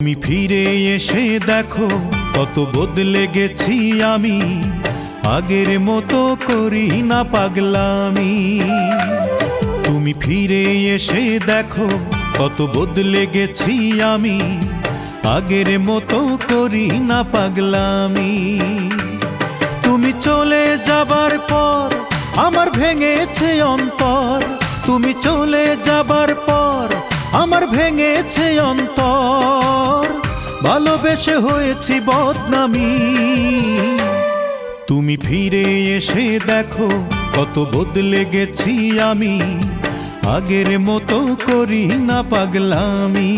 তুমি ফিরে এসে দেখো কত বদলে গেছি আমি, আগের মতো করি না পাগলামি। তুমি ফিরে এসে দেখো কত বদলে গেছি আমি, আগের মতো করি না পাগলামি। তুমি চলে যাবার পর আমার ভেঙেছে অন্তর, তুমি চলে যাবার পর আমার ভেঙেছে অন্তর, ভালোবেসে হয়েছি বদনামি। তুমি ফিরে এসে দেখো কত বদলে গেছি আমি, আগের মতো করি না পাগলামি।